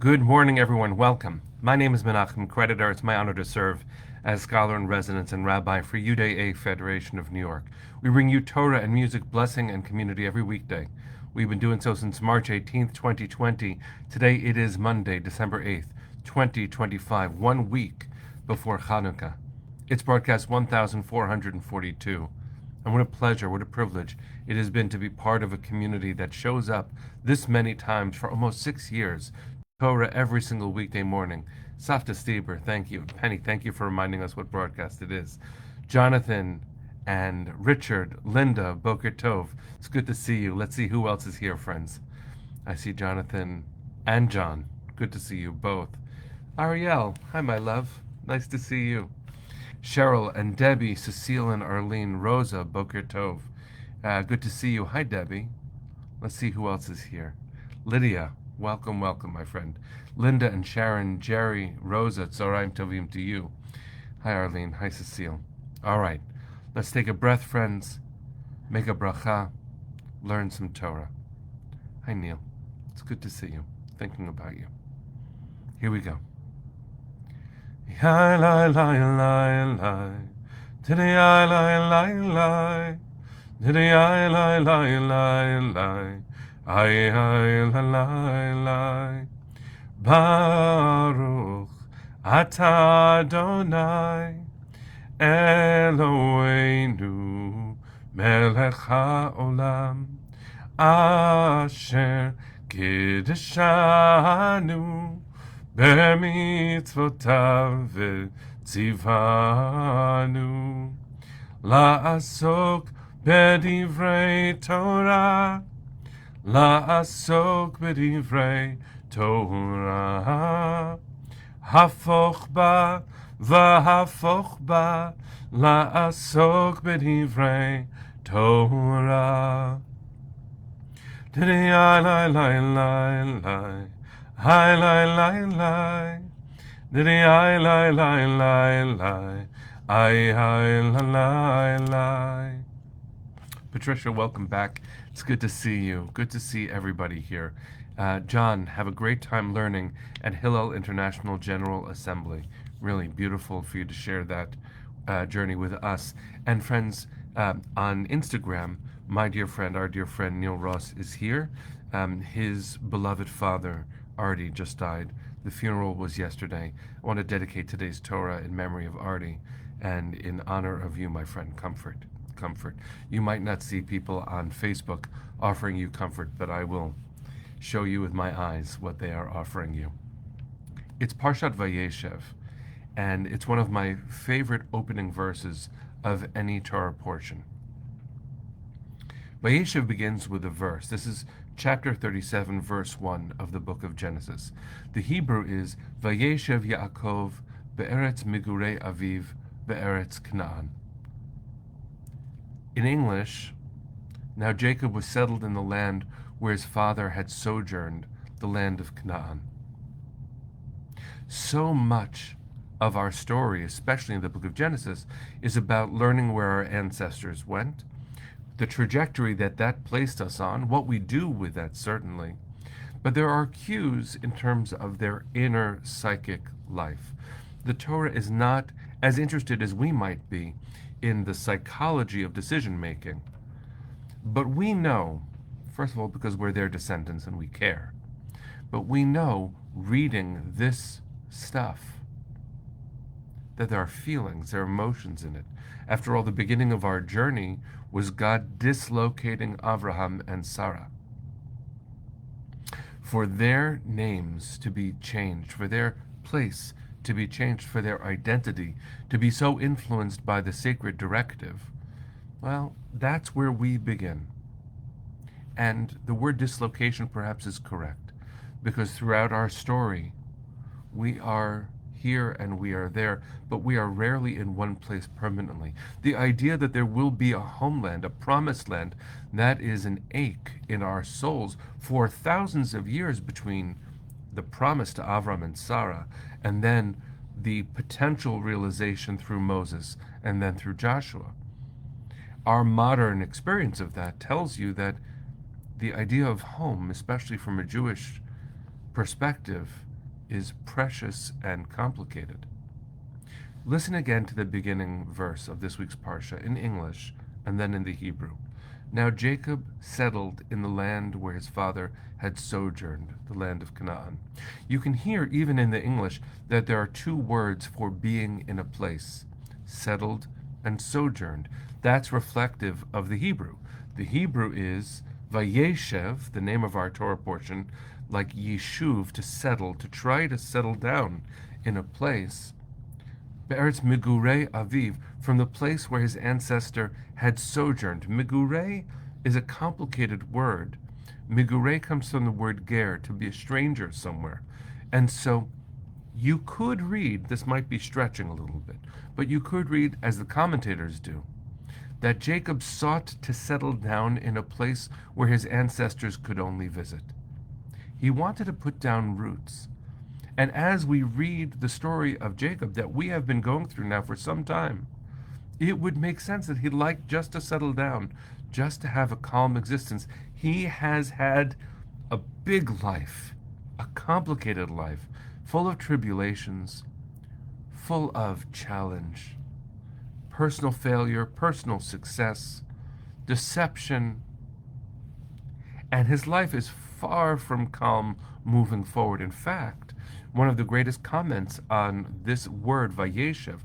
Good morning, everyone. Welcome. My name is Menachem Creditor. It's my honor to serve as scholar in residence and rabbi for UDA Federation of New York. We bring you Torah and music, blessing, and community every weekday. We've been doing so since March 18th, 2020. Today it is Monday, December 8th, 2025, 1 week before Hanukkah. It's broadcast 1442. And what a pleasure, what a privilege it has been to be part of a community that shows up this many times for almost 6 years. Torah every single weekday morning. Safta Stieber, thank you. Penny, thank you for reminding us what broadcast it is. Jonathan and Richard, Linda, Boker Tov, it's good to see you. Let's see who else is here, friends. I see Jonathan and John. Good to see you both. Ariel, hi, my love. Nice to see you. Cheryl and Debbie, Cecile and Arlene, Rosa, Boker Tov. Good to see you. Hi, Debbie. Let's see who else is here. Lydia, welcome, welcome, my friend. Linda and Sharon, Jerry, Rosa, Tzoraim Tovim to you. Hi, Arlene. Hi, Cecile. All right, let's take a breath, friends. Make a bracha. Learn some Torah. Hi, Neil. It's good to see you. Thinking about you. Here we go. Hi, lie, lie, lie, lie. Today I lie, lie, lie. Today I lie, lie, lie, lie. I lie, lie. Baruch Atah Adonai Eloheinu Melech HaOlam Asher Kiddushanu B'mitzvotav v'tzivanu La'asok b'divrei Torah La'asok b'divrei Torah Hafoch ba v'hafoch ba La'asok b'divrei Torah Today I lie, lie, lie, lie Hi, lie, lie, lie Today I lie, lie, lie, lie I lie, lie. Patricia, welcome back. It's good to see you. Good to see everybody here. John, have a great time learning at Hillel International General Assembly. Really beautiful for you to share that journey with us. And friends, on Instagram, my dear friend, our dear friend Neil Ross is here. His beloved father, Artie, just died. The funeral was yesterday. I want to dedicate today's Torah in memory of Artie and in honor of you, my friend. Comfort. You might not see people on Facebook offering you comfort, but I will show you with my eyes what they are offering you. It's Parshat Vayeshev, and it's one of my favorite opening verses of any Torah portion. Vayeshev begins with a verse. This is chapter 37, verse 1 of the book of Genesis. The Hebrew is Vayeshev Yaakov be'eretz migurei aviv be'eretz Canaan. In English, now Jacob was settled in the land where his father had sojourned, the land of Canaan. So much of our story, especially in the book of Genesis, is about learning where our ancestors went, the trajectory that placed us on, what we do with that, certainly. But there are cues in terms of their inner psychic life. The Torah is not as interested as we might be in the psychology of decision-making. But we know, first of all, because we're their descendants and we care, but we know, reading this stuff, that there are feelings, there are emotions in it. After all, the beginning of our journey was God dislocating Abraham and Sarah. For their names to be changed, for their place to be changed, for their identity to be so influenced by the sacred directive, well, that's where we begin. And the word dislocation perhaps is correct, because throughout our story, we are here and we are there, but we are rarely in one place permanently. The idea that there will be a homeland, a promised land, that is an ache in our souls for thousands of years between the promise to Avram and Sarah, and then the potential realization through Moses, and then through Joshua. Our modern experience of that tells you that the idea of home, especially from a Jewish perspective, is precious and complicated. Listen again to the beginning verse of this week's Parsha in English and then in the Hebrew. Now Jacob settled in the land where his father had sojourned, the land of Canaan. You can hear, even in the English, that there are two words for being in a place, settled and sojourned. That's reflective of the Hebrew. The Hebrew is Vayeshev, the name of our Torah portion, like Yishuv, to settle, to try to settle down in a place. Be'eretz Migurei Aviv, from the place where his ancestor had sojourned. Migurei is a complicated word. Migurei comes from the word ger, to be a stranger somewhere. And so you could read, this might be stretching a little bit, but you could read, as the commentators do, that Jacob sought to settle down in a place where his ancestors could only visit. He wanted to put down roots. And as we read the story of Jacob that we have been going through now for some time, it would make sense that he'd like just to settle down, just to have a calm existence. He has had a big life, a complicated life, full of tribulations, full of challenge, personal failure, personal success, deception, and his life is far from calm moving forward. In fact, one of the greatest comments on this word, Vayeshev,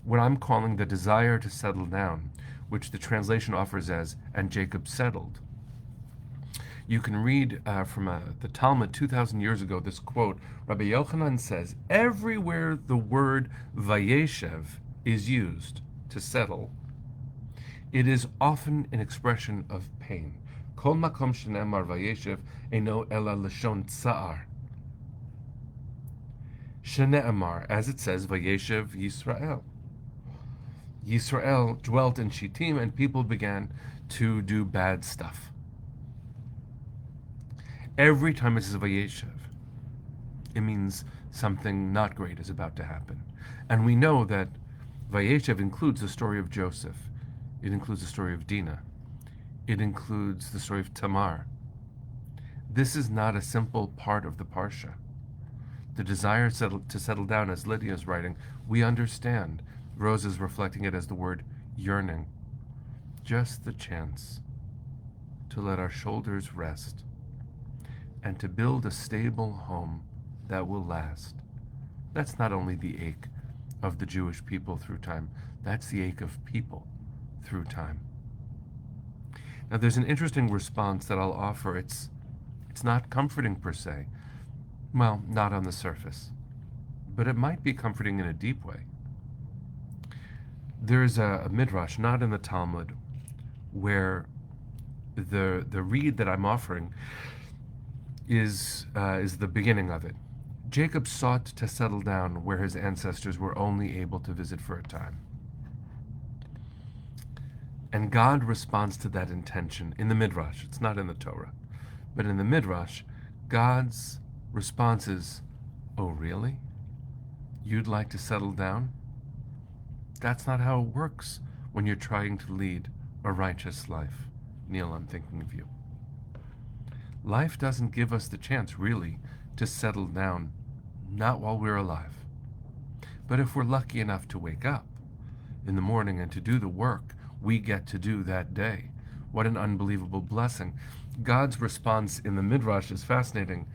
what I'm calling the desire to settle down, which the translation offers as, and Jacob settled. You can read from the Talmud 2,000 years ago this quote. Rabbi Yochanan says, everywhere the word Vayeshev is used, to settle, it is often an expression of pain. Kol makom shenemar Vayeshev eno ela lashon tsa'ar. Shene'emar, as it says, Vayeshev Yisrael. Yisrael dwelt in Shittim, and people began to do bad stuff. Every time it says Vayeshev, it means something not great is about to happen. And we know that Vayeshev includes the story of Joseph. It includes the story of Dinah. It includes the story of Tamar. This is not a simple part of the Parsha. The desire to settle down, as Lydia is writing, we understand. Rose is reflecting it as the word yearning. Just the chance to let our shoulders rest and to build a stable home that will last. That's not only the ache of the Jewish people through time, that's the ache of people through time. Now there's an interesting response that I'll offer. It's not comforting per se. Well, not on the surface. But it might be comforting in a deep way. There's a midrash, not in the Talmud, where the read that I'm offering is the beginning of it. Jacob sought to settle down where his ancestors were only able to visit for a time. And God responds to that intention in the midrash. It's not in the Torah. But in the midrash, God's response is, oh, really? You'd like to settle down? That's not how it works when you're trying to lead a righteous life. Neil, I'm thinking of you. Life doesn't give us the chance, really, to settle down, not while we're alive. But if we're lucky enough to wake up in the morning and to do the work we get to do that day, what an unbelievable blessing. God's response in the Midrash is fascinating.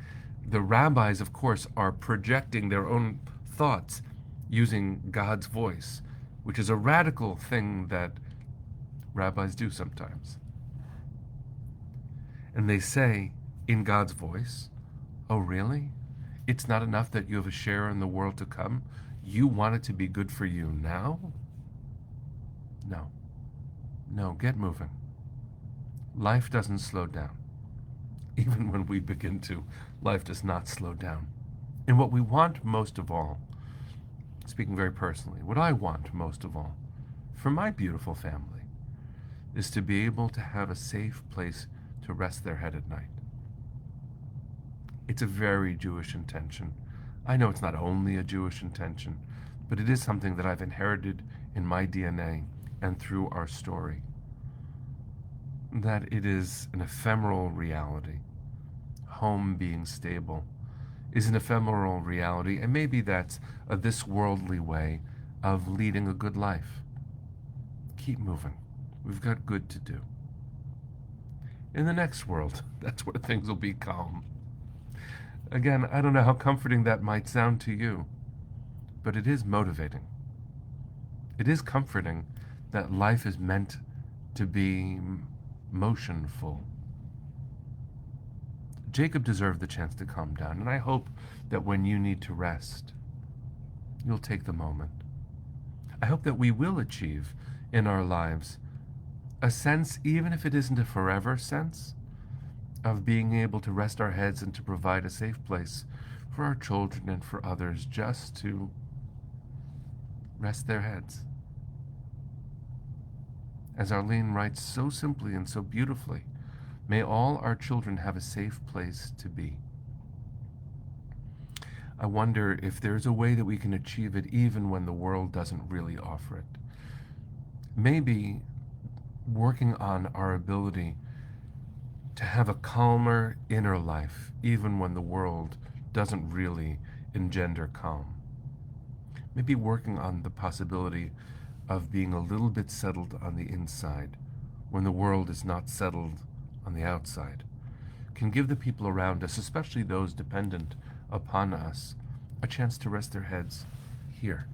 The rabbis, of course, are projecting their own thoughts using God's voice, which is a radical thing that rabbis do sometimes. And they say, in God's voice, oh, really? It's not enough that you have a share in the world to come? You want it to be good for you now? No, get moving. Life doesn't slow down. Even when we begin to, life does not slow down. And what we want most of all, speaking very personally, what I want most of all for my beautiful family is to be able to have a safe place to rest their head at night. It's a very Jewish intention. I know it's not only a Jewish intention, but it is something that I've inherited in my DNA and through our story. That it is an ephemeral reality. Home being stable is an ephemeral reality, and maybe that's a this worldly way of leading a good life. Keep moving. We've got good to do. In the next world, that's where things will be calm. Again, I don't know how comforting that might sound to you, but it is motivating. It is comforting that life is meant to be motionful. Jacob deserved the chance to calm down, and I hope that when you need to rest, you'll take the moment. I hope that we will achieve in our lives a sense, even if it isn't a forever sense, of being able to rest our heads and to provide a safe place for our children and for others just to rest their heads. As Arlene writes so simply and so beautifully, may all our children have a safe place to be. I wonder if there's a way that we can achieve it even when the world doesn't really offer it. Maybe working on our ability to have a calmer inner life even when the world doesn't really engender calm. Maybe working on the possibility of being a little bit settled on the inside when the world is not settled on the outside can give the people around us, especially those dependent upon us, a chance to rest their heads here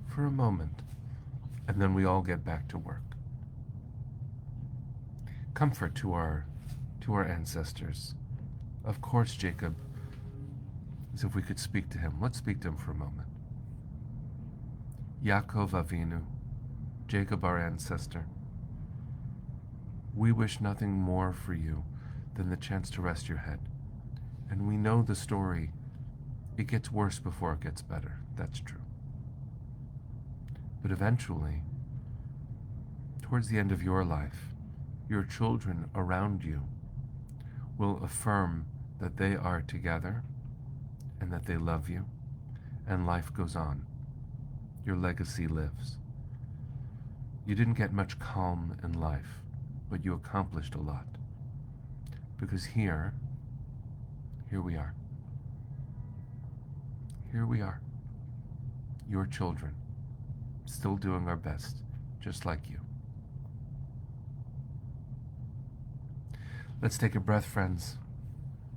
for a moment, and then we all get back to work. Comfort to our ancestors. Of course, Jacob, as if we could speak to him. Let's speak to him for a moment. Yaakov Avinu, Jacob our ancestor, we wish nothing more for you than the chance to rest your head. And we know the story. It gets worse before it gets better. That's true. But eventually, towards the end of your life, your children around you will affirm that they are together and that they love you, and life goes on. Your legacy lives. You didn't get much calm in life, but you accomplished a lot. Because here we are. Here we are. Your children, still doing our best, just like you. Let's take a breath, friends.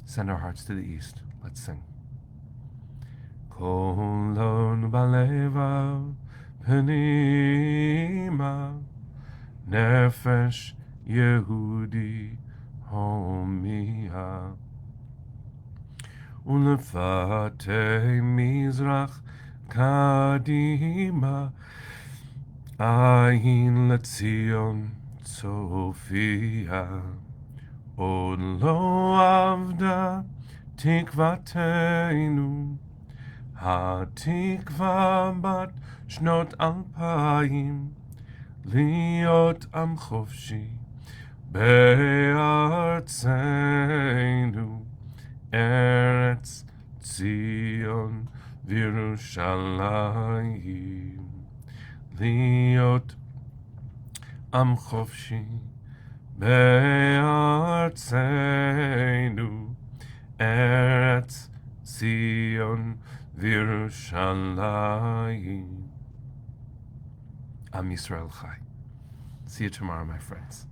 Send our hearts to the east. Let's sing. Kolon baleva penima nefesh Yehudi homia ulefate mizrach kadima ayin letzion Sophia עוד לא עבדה תקוותנו, התקווה בת שנות 2000, להיות עם חופשי בארצנו, ארץ ציון וירושלים, להיות עם חופשי בארצנו, ארץ ציון וירושלים. Am Yisrael Chai. See you tomorrow, my friends.